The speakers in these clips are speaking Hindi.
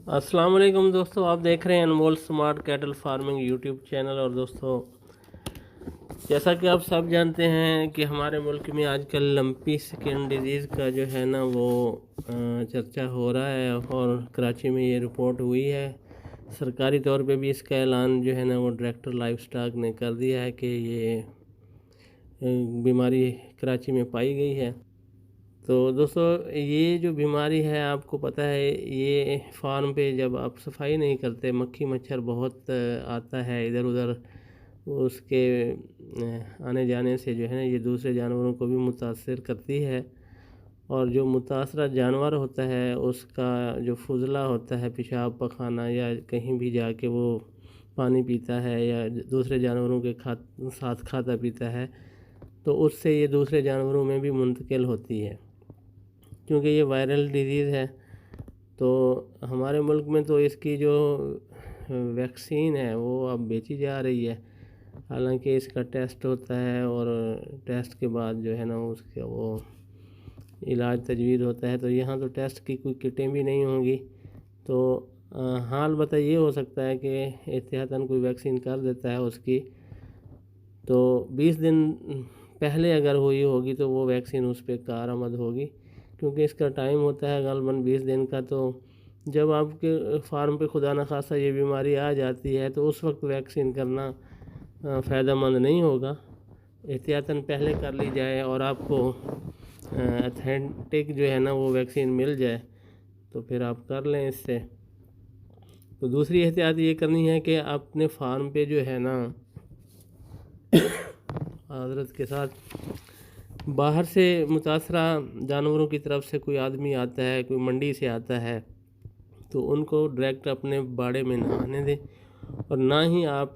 अस्सलाम वालेकुम दोस्तों, आप देख रहे हैं Anmol smart cattle farming YouTube channel. और दोस्तों, जैसा कि आप सब जानते हैं कि हमारे मुल्क में आजकल लंपी स्किन डिजीज़ का जो है ना वो चर्चा हो रहा है। और कराची में ये रिपोर्ट हुई है, सरकारी तौर पे भी इसका ऐलान जो है ना वो डायरेक्टर लाइफ स्टॉक ने कर दिया है कि ये बीमारी कराची में पाई गई है। तो दोस्तों, ये जो बीमारी है आपको पता है, ये फार्म पे जब आप सफाई नहीं करते, मक्खी मच्छर बहुत आता है इधर उधर, उसके आने जाने से जो है ना ये दूसरे जानवरों को भी मुतासर करती है। और जो मुतासरा जानवर होता है उसका जो फुजला होता है, पेशाब पखाना या कहीं भी जाके वो पानी पीता है या दूसरे जानवरों के साथ खाता पीता है, तो उससे ये दूसरे जानवरों में भी मुंतकिल होती है। क्योंकि ये वायरल डिजीज़ है, तो हमारे मुल्क में तो इसकी जो वैक्सीन है वो अब बेची जा रही है। हालांकि इसका टेस्ट होता है और टेस्ट के बाद जो है ना उसका वो इलाज तजवीज़ होता है। तो यहाँ तो टेस्ट की कोई किटें भी नहीं होंगी। तो हाल बता ये हो सकता है कि एहतियातन कोई वैक्सीन कर देता है उसकी, तो 20 दिन पहले अगर हुई होगी तो वो वैक्सीन उस पर कारआमद होगी। क्योंकि इसका टाइम होता है ग़ालिबन 20 दिन का। तो जब आपके फार्म पे खुदा न खासा ये बीमारी आ जाती है तो उस वक्त वैक्सीन करना फ़ायदेमंद नहीं होगा। एहतियातन पहले कर ली जाए और आपको ऑथेंटिक जो है ना वो वैक्सीन मिल जाए तो फिर आप कर लें इससे। तो दूसरी एहतियात ये करनी है कि अपने फार्म पे जो है ना हजरत के साथ बाहर से मुतासरा जानवरों की तरफ से कोई आदमी आता है, कोई मंडी से आता है, तो उनको डायरेक्ट अपने बाड़े में ना आने दें। और ना ही आप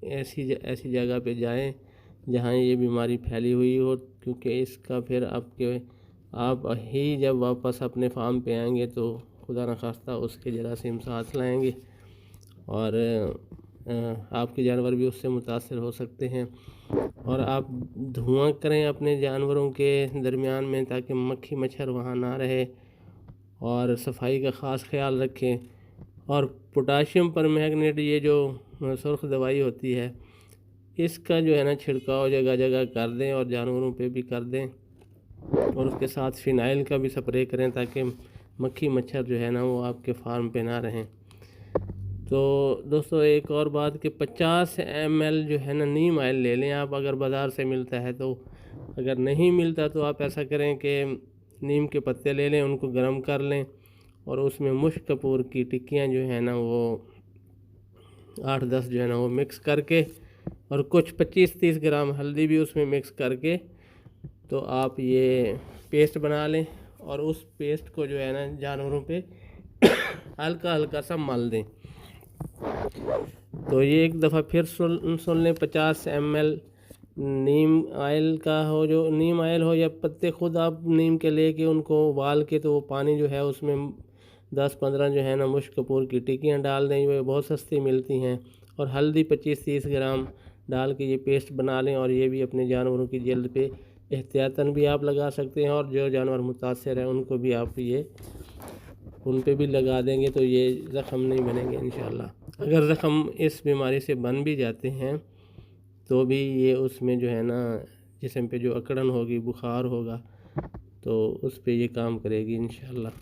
ऐसी जगह पे जाएं जहां ये बीमारी फैली हुई हो, क्योंकि इसका फिर आप ही जब वापस अपने फार्म पे आएंगे तो खुदा न खास्ता उसके जरासीम साथ लाएंगे और आपके जानवर भी उससे मुतासर हो सकते हैं। और आप धुआं करें अपने जानवरों के दरमियान में ताकि मक्खी मच्छर वहाँ ना रहे, और सफाई का ख़ास ख्याल रखें। और पोटाशियम परमैंगनेट, ये जो सुर्ख दवाई होती है, इसका जो है ना छिड़काव जगह जगह कर दें और जानवरों पे भी कर दें। और उसके साथ फ़िनाइल का भी स्प्रे करें ताकि मक्खी मच्छर जो है ना वो आपके फार्म पे ना रहें। तो दोस्तों, एक और बात कि 50 ml जो है ना नीम ऑयल ले लें आप, अगर बाज़ार से मिलता है तो। अगर नहीं मिलता तो आप ऐसा करें कि नीम के पत्ते ले लें, उनको गर्म कर लें और उसमें मुश्क कपूर की टिक्कियाँ जो है ना वो 8-10 जो है ना वो मिक्स करके, और कुछ 25-30 ग्राम हल्दी भी उसमें मिक्स करके, तो आप ये पेस्ट बना लें और उस पेस्ट को जो है ना जानवरों पे हल्का हल्का सा मल दें। तो ये एक दफ़ा फिर सुन लें, 50 ml नीम ऑयल का हो, जो नीम ऑयल हो या पत्ते खुद आप नीम के लेके उनको उबाल के, तो वो पानी जो है उसमें 10-15 जो है ना मुश्क कपूर की टिक्कियाँ डाल दें, वो बहुत सस्ती मिलती हैं। और हल्दी 25-30 ग्राम डाल के ये पेस्ट बना लें, और ये भी अपने जानवरों की जल्द पे एहतियातन भी आप लगा सकते हैं। और जो जानवर मुतासर हैं उनको भी आप उन पे भी लगा देंगे तो ये ज़ख़म नहीं बनेंगे इंशाअल्लाह। अगर ज़ख़म इस बीमारी से बन भी जाते हैं तो भी ये उसमें जो है ना जिस्म पे जो अकड़न होगी, बुखार होगा, तो उस पे ये काम करेगी इंशाअल्लाह।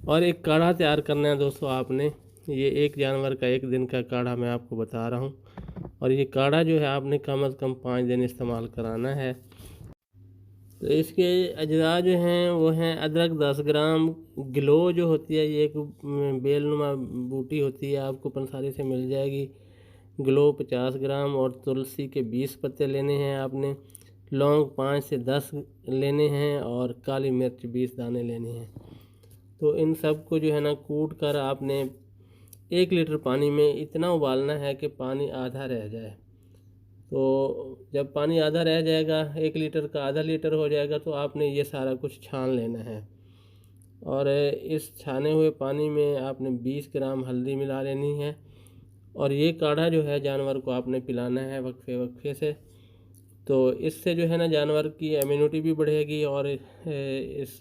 और एक काढ़ा तैयार करना है दोस्तों आपने। ये एक जानवर का 1 दिन का काढ़ा मैं आपको बता रहा हूँ। और ये काढ़ा जो है आपने कम से कम 5 दिन इस्तेमाल कराना है। तो इसके अज्जा जो हैं वो हैं अदरक 10 ग्राम, ग्लो जो होती है ये एक बेलनुमा बूटी होती है, आपको पंसारी से मिल जाएगी। ग्लो 50 ग्राम, और तुलसी के 20 पत्ते लेने हैं आपने। लौंग 5 से 10 लेने हैं, और काली मिर्च 20 दाने लेने हैं। तो इन सब को जो है ना कूट कर आपने 1 लीटर पानी में इतना उबालना है कि पानी आधा रह जाए। तो जब पानी आधा रह जाएगा, 1 लीटर का आधा लीटर हो जाएगा, तो आपने ये सारा कुछ छान लेना है। और इस छाने हुए पानी में आपने 20 ग्राम हल्दी मिला लेनी है। और ये काढ़ा जो है जानवर को आपने पिलाना है वक्फे वक्फे से। तो इससे जो है ना जानवर की इम्यूनिटी भी बढ़ेगी, और इस